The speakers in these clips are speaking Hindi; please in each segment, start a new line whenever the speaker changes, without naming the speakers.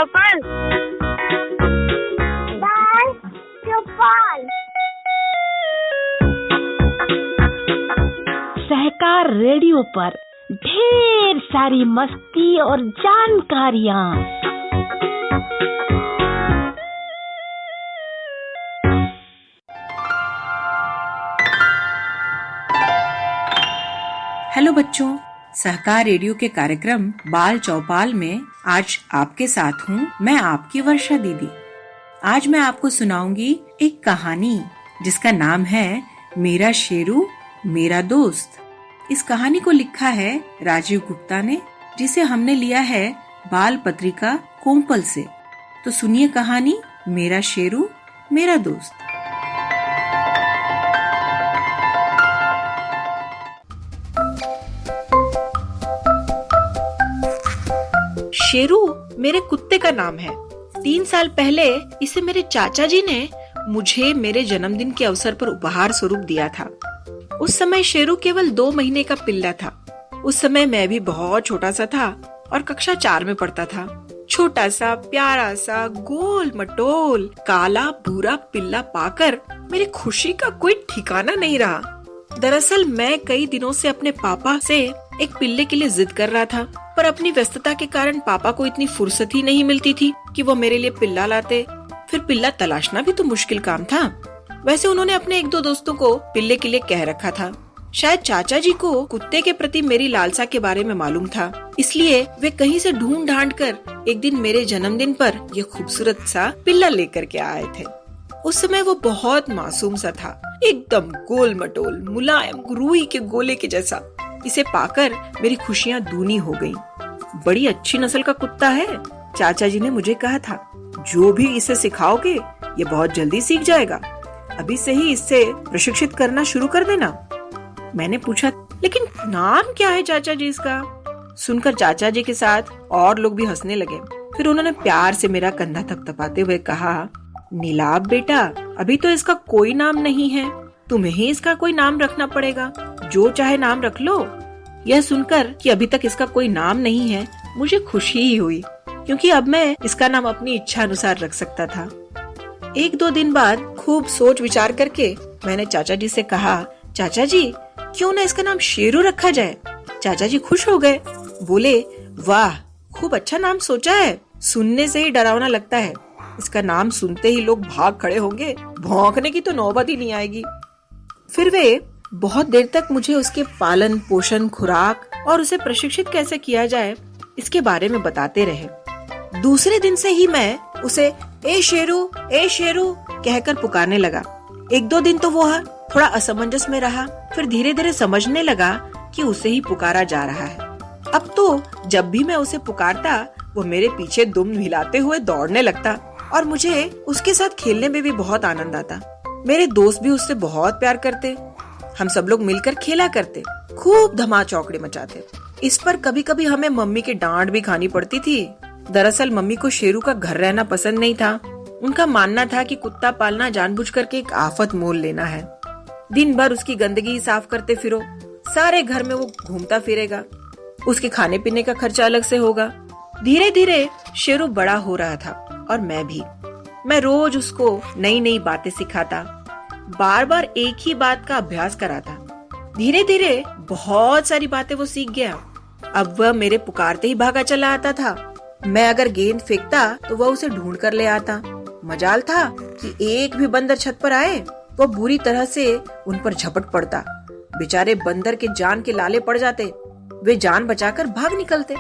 चौपाल। बाल चौपाल।
सहकार रेडियो पर ढेर सारी मस्ती और जानकारियाँ।
हेलो बच्चों, सहकार रेडियो के कार्यक्रम बाल चौपाल में आज आपके साथ हूँ मैं, आपकी वर्षा दीदी। आज मैं आपको सुनाऊंगी एक कहानी जिसका नाम है मेरा शेरू मेरा दोस्त। इस कहानी को लिखा है राजीव गुप्ता ने, जिसे हमने लिया है बाल पत्रिका कोम्पल से। तो सुनिए कहानी मेरा शेरू मेरा दोस्त। शेरू मेरे कुत्ते का नाम है। 3 साल पहले इसे मेरे चाचा जी ने मुझे मेरे जन्मदिन के अवसर पर उपहार स्वरूप दिया था। उस समय शेरू केवल 2 महीने का पिल्ला था। उस समय मैं भी बहुत छोटा सा था और कक्षा 4 में पढ़ता था। छोटा सा प्यारा सा गोल मटोल काला भूरा पिल्ला पाकर मेरी खुशी का कोई ठिकाना नहीं रहा। दरअसल मैं कई दिनों से अपने पापा से एक पिल्ले के लिए जिद कर रहा था, पर अपनी व्यस्तता के कारण पापा को इतनी फुर्सत ही नहीं मिलती थी कि वो मेरे लिए पिल्ला लाते। फिर पिल्ला तलाशना भी तो मुश्किल काम था। वैसे उन्होंने अपने 1-2 दोस्तों को पिल्ले के लिए कह रखा था। शायद चाचा जी को कुत्ते के प्रति मेरी लालसा के बारे में मालूम था, इसलिए वे कहीं से ढूंढ ढांड कर एक दिन मेरे जन्मदिन पर यह खूबसूरत सा पिल्ला लेकर के आए थे। उस समय वो बहुत मासूम सा था, एकदम गोल मटोल मुलायम रुई के गोले के जैसा। इसे पाकर मेरी खुशियाँ दूनी हो गयी। बड़ी अच्छी नस्ल का कुत्ता है, चाचा जी ने मुझे कहा था। जो भी इसे सिखाओगे ये बहुत जल्दी सीख जाएगा। अभी से ही इससे प्रशिक्षित करना शुरू कर देना। मैंने पूछा, लेकिन नाम क्या है चाचा जी इसका? सुनकर चाचा जी के साथ और लोग भी हंसने लगे। फिर उन्होंने प्यार से मेरा कंधा थपथपाते हुए कहा, नीलाभ बेटा, अभी तो इसका कोई नाम नहीं है, तुम्हें ही इसका कोई नाम रखना पड़ेगा। जो चाहे नाम रख लो। यह सुनकर कि अभी तक इसका कोई नाम नहीं है, मुझे खुशी ही हुई, क्योंकि अब मैं इसका नाम अपनी इच्छा अनुसार रख सकता था। 1-2 दिन बाद खूब सोच विचार करके मैंने चाचा जी से कहा, चाचा जी क्यों ना इसका नाम शेरू रखा जाए। चाचा जी खुश हो गए, बोले, वाह खूब अच्छा नाम सोचा है, सुनने से ही डरावना लगता है। इसका नाम सुनते ही लोग भाग खड़े होंगे, भौंकने की तो नौबत ही नहीं आएगी। फिर वे बहुत देर तक मुझे उसके पालन पोषण, खुराक और उसे प्रशिक्षित कैसे किया जाए इसके बारे में बताते रहे। दूसरे दिन से ही मैं उसे ए शेरू कहकर पुकारने लगा। 1-2 दिन तो वो थोड़ा असमंजस में रहा, फिर धीरे धीरे समझने लगा कि उसे ही पुकारा जा रहा है। अब तो जब भी मैं उसे पुकारता वो मेरे पीछे दुम हिलाते हुए दौड़ने लगता और मुझे उसके साथ खेलने में भी बहुत आनंद आता। मेरे दोस्त भी उससे बहुत प्यार करते। हम सब लोग मिलकर खेला करते, खूब धमा चौकड़े मचाते। इस पर कभी कभी हमें मम्मी की डांट भी खानी पड़ती थी। दरअसल मम्मी को शेरू का घर रहना पसंद नहीं था। उनका मानना था कि कुत्ता पालना जानबूझ करके एक आफत मोल लेना है। दिन भर उसकी गंदगी साफ करते फिरो, सारे घर में वो घूमता फिरेगा, उसके खाने पीने का खर्चा अलग से होगा। धीरे धीरे शेरू बड़ा हो रहा था और मैं भी। मैं रोज उसको नई नई बातें सिखाता, बार बार एक ही बात का अभ्यास कराता। धीरे धीरे बहुत सारी बातें वो सीख गया। अब वह मेरे पुकारते ही भागा चला आता था। मैं अगर गेंद फेंकता तो वह उसे ढूंढ कर ले आता। मजाल था कि एक भी बंदर छत पर आए वो बुरी तरह से उन पर झपट पड़ता। बेचारे बंदर के जान के लाले पड़ जाते, वे जान बचाकर भाग निकलते।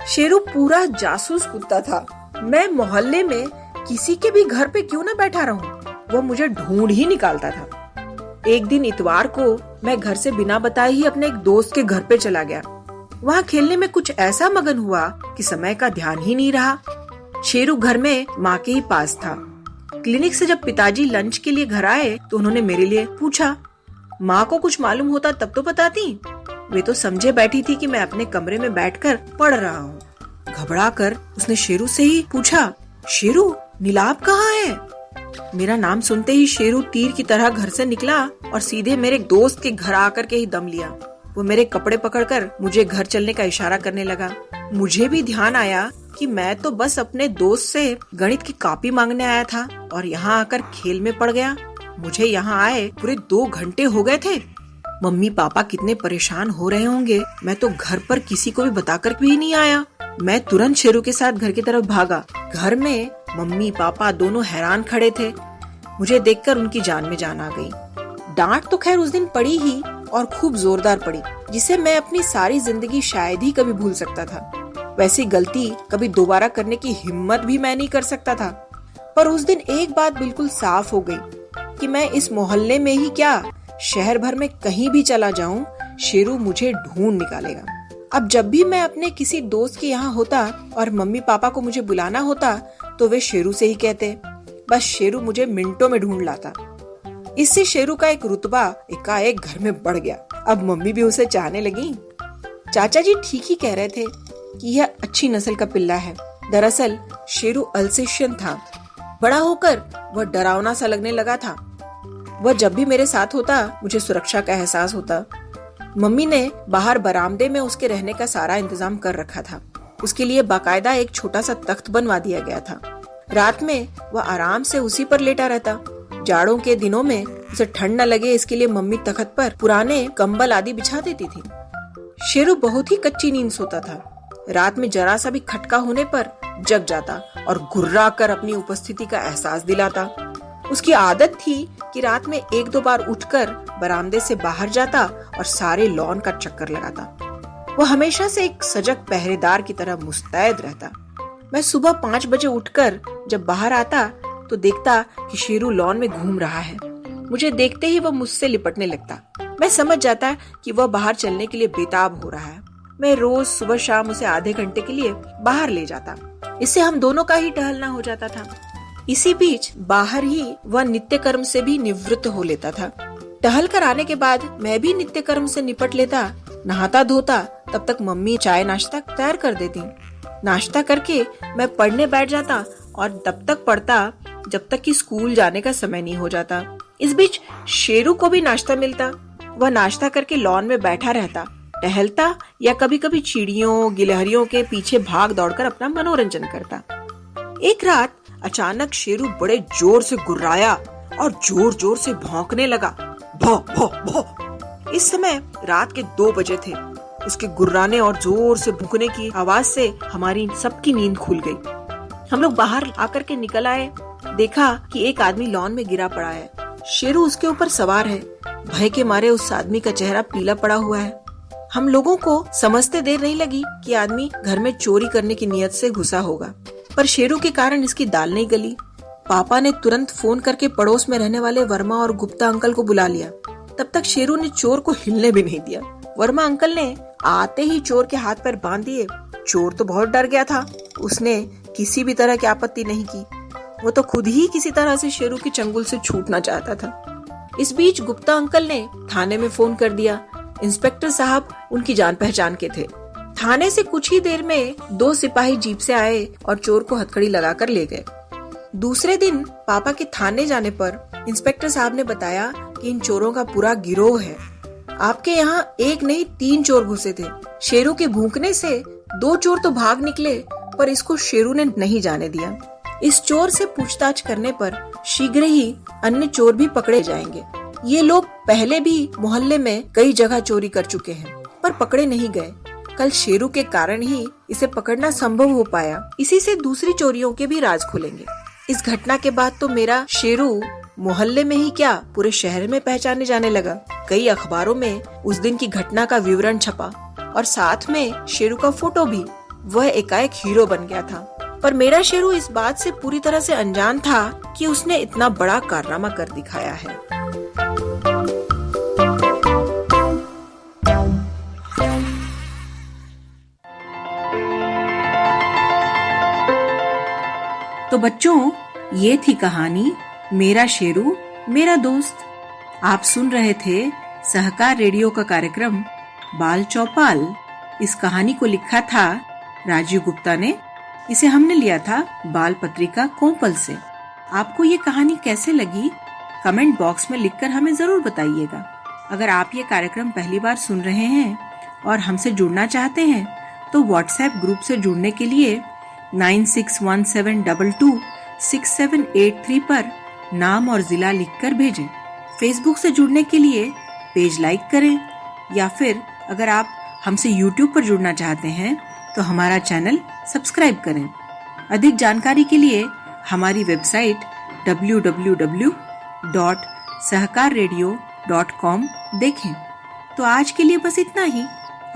शेरू पूरा जासूस कुत्ता था। मैं मोहल्ले में किसी के भी घर पे क्यों न बैठा रहूं, वो मुझे ढूंढ ही निकालता था। एक दिन इतवार को मैं घर से बिना बताए ही अपने एक दोस्त के घर पे चला गया। वहाँ खेलने में कुछ ऐसा मगन हुआ कि समय का ध्यान ही नहीं रहा। शेरू घर में माँ के ही पास था। क्लिनिक से जब पिताजी लंच के लिए घर आए तो उन्होंने मेरे लिए पूछा। माँ को कुछ मालूम होता तब तो बताती। वे तो समझे बैठी थी कि मैं अपने कमरे में बैठकर पढ़ रहा हूँ। घबरा कर उसने शेरू से ही पूछा, शेरू नीलाभ कहाँ है? मेरा नाम सुनते ही शेरू तीर की तरह घर से निकला और सीधे मेरे दोस्त के घर आकर के ही दम लिया। वो मेरे कपड़े पकड़कर मुझे घर चलने का इशारा करने लगा। मुझे भी ध्यान आया कि मैं तो बस अपने दोस्त से गणित की कॉपी मांगने आया था और यहाँ आकर खेल में पड़ गया। मुझे यहाँ आए पूरे 2 घंटे हो गए थे। मम्मी पापा कितने परेशान हो रहे होंगे। मैं तो घर पर किसी को भी बताकर भी नहीं आया। मैं तुरंत शेरू के साथ घर की तरफ भागा। घर में मम्मी पापा दोनों हैरान खड़े थे। मुझे देखकर उनकी जान में जान आ गई। डांट तो खैर उस दिन पड़ी ही और खूब जोरदार पड़ी, जिसे मैं अपनी सारी जिंदगी शायद ही कभी भूल सकता था। वैसी गलती कभी दोबारा करने की हिम्मत भी मैं नहीं कर सकता था। पर उस दिन एक बात बिल्कुल साफ हो गई कि मैं इस मोहल्ले में ही क्या, शहर भर में कहीं भी चला जाऊं, शेरू मुझे ढूंढ निकालेगा। अब जब भी मैं अपने किसी दोस्त के यहाँ होता और मम्मी पापा को मुझे बुलाना होता तो वे शेरू से ही कहते। बस शेरू मुझे मिनटों में ढूंढ लाता। इससे शेरू का एक रुतबा एकाएक घर में बढ़ गया। अब मम्मी भी उसे चाहने लगी। चाचा जी ठीक ही कह रहे थे कि यह अच्छी नस्ल का पिल्ला है। दरअसल शेरू अल्सेशियन था। बड़ा होकर वह डरावना सा लगने लगा था। वह जब भी मेरे साथ होता मुझे सुरक्षा का एहसास होता। मम्मी ने बाहर बरामदे में उसके रहने का सारा इंतजाम कर रखा था। उसके लिए बाकायदा एक छोटा सा तख्त बनवा दिया गया था। रात में वह आराम से उसी पर लेटा रहता। जाड़ों के दिनों में उसे ठंड न लगे इसके लिए मम्मी तख्त पर पुराने कंबल आदि बिछा देती थी। शेरू बहुत ही कच्ची नींद सोता था। रात में जरा सा भी खटका होने पर जग जाता और गुर्रा कर अपनी उपस्थिति का एहसास दिलाता। उसकी आदत थी कि रात में 1-2 बार उठकर बरामदे से बाहर जाता और सारे लॉन का चक्कर लगाता। वो हमेशा से एक सजग पहरेदार की तरह मुस्तैद रहता। मैं सुबह 5 बजे उठकर जब बाहर आता तो देखता कि शेरू लॉन में घूम रहा है। मुझे देखते ही वह मुझसे लिपटने लगता। मैं समझ जाता कि वह बाहर चलने के लिए बेताब हो रहा है। मैं रोज सुबह शाम उसे आधे घंटे के लिए बाहर ले जाता। इससे हम दोनों का ही टहलना हो जाता था। इसी बीच बाहर ही वह नित्य कर्म से भी निवृत्त हो लेता था। टहल कर आने के बाद मैं भी नित्य कर्म से निपट लेता, नहाता धोता। तब तक मम्मी चाय नाश्ता तैयार कर देती। नाश्ता करके मैं पढ़ने बैठ जाता और तब तक पढ़ता जब तक कि स्कूल जाने का समय नहीं हो जाता। इस बीच शेरू को भी नाश्ता मिलता। वह नाश्ता करके लॉन में बैठा रहता, टहलता या कभी कभी चिड़ियों गिलहरियों के पीछे भाग दौड़कर अपना मनोरंजन करता। एक रात अचानक शेरू बड़े जोर से गुर्राया और जोर जोर से भौंकने लगा। भौ भौ भौ। इस समय रात के 2 बजे थे। उसके गुर्राने और जोर से भौंकने की आवाज से हमारी सबकी नींद खुल गई। हम लोग बाहर आकर के निकल आए। देखा कि एक आदमी लॉन में गिरा पड़ा है। शेरू उसके ऊपर सवार है। भय के मारे उस आदमी का चेहरा पीला पड़ा हुआ है। हम लोगों को समझते देर नहीं लगी कि आदमी घर में चोरी करने की नियत से घुसा होगा, पर शेरू के कारण इसकी दाल नहीं गली। पापा ने तुरंत फोन करके पड़ोस में रहने वाले वर्मा और गुप्ता अंकल को बुला लिया। तब तक शेरू ने चोर को हिलने भी नहीं दिया। वर्मा अंकल ने आते ही चोर के हाथ पैर बांध दिए। चोर तो बहुत डर गया था। उसने किसी भी तरह की आपत्ति नहीं की। वो तो खुद ही किसी तरह से शेरू के चंगुल से छूटना चाहता था। इस बीच गुप्ता अंकल ने थाने में फोन कर दिया। इंस्पेक्टर साहब उनकी जान पहचान के थे। थाने से कुछ ही देर में 2 सिपाही जीप से आए और चोर को हथकड़ी लगाकर ले गए। दूसरे दिन पापा के थाने जाने पर इंस्पेक्टर साहब ने बताया कि इन चोरों का पूरा गिरोह है। आपके यहाँ 1 नहीं 3 चोर घुसे थे। शेरू के भूखने से 2 चोर तो भाग निकले, पर इसको शेरू ने नहीं जाने दिया। इस चोर से पूछताछ करने पर शीघ्र ही अन्य चोर भी पकड़े जाएंगे। ये लोग पहले भी मोहल्ले में कई जगह चोरी कर चुके हैं, पर पकड़े नहीं गए। कल शेरू के कारण ही इसे पकड़ना संभव हो पाया। इसी से दूसरी चोरियों के भी राज खुलेंगे। इस घटना के बाद तो मेरा शेरू मोहल्ले में ही क्या पूरे शहर में पहचाने जाने लगा। कई अखबारों में उस दिन की घटना का विवरण छपा और साथ में शेरू का फोटो भी। वह एकाएक हीरो बन गया था। पर मेरा शेरू इस बात से पूरी तरह से अनजान था कि उसने इतना बड़ा कारनामा कर दिखाया है। तो बच्चों, ये थी कहानी मेरा शेरू मेरा दोस्त। आप सुन रहे थे सहकार रेडियो का कार्यक्रम बाल चौपाल। इस कहानी को लिखा था राजीव गुप्ता ने। इसे हमने लिया था बाल पत्रिका कोंपल से। आपको ये कहानी कैसे लगी कमेंट बॉक्स में लिखकर हमें जरूर बताइएगा। अगर आप ये कार्यक्रम पहली बार सुन रहे हैं और हमसे जुड़ना चाहते हैं तो व्हाट्सएप ग्रुप से जुड़ने के लिए 9617226783 पर नाम और जिला लिखकर भेजें। फेसबुक से जुड़ने के लिए पेज लाइक करें या फिर अगर आप हमसे यूट्यूब पर जुड़ना चाहते हैं तो हमारा चैनल सब्सक्राइब करें। अधिक जानकारी के लिए हमारी वेबसाइट www.sahakarradio.com देखें। तो आज के लिए बस इतना ही।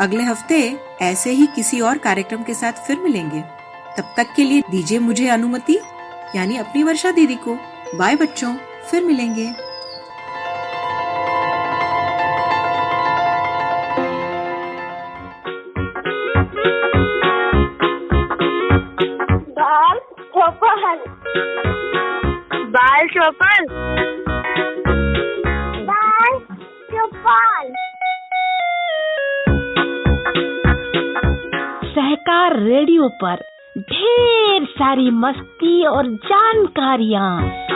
अगले हफ्ते ऐसे ही किसी और कार्यक्रम के साथ फिर मिलेंगे। तब तक के लिए दीजिए मुझे अनुमति, यानी अपनी वर्षा दीदी को। बाय बच्चों, फिर मिलेंगे।
बाल चौपन, बाल चौपन, बाल चौपन।
सहकार रेडियो पर ढेर सारी मस्ती और जानकारियाँ।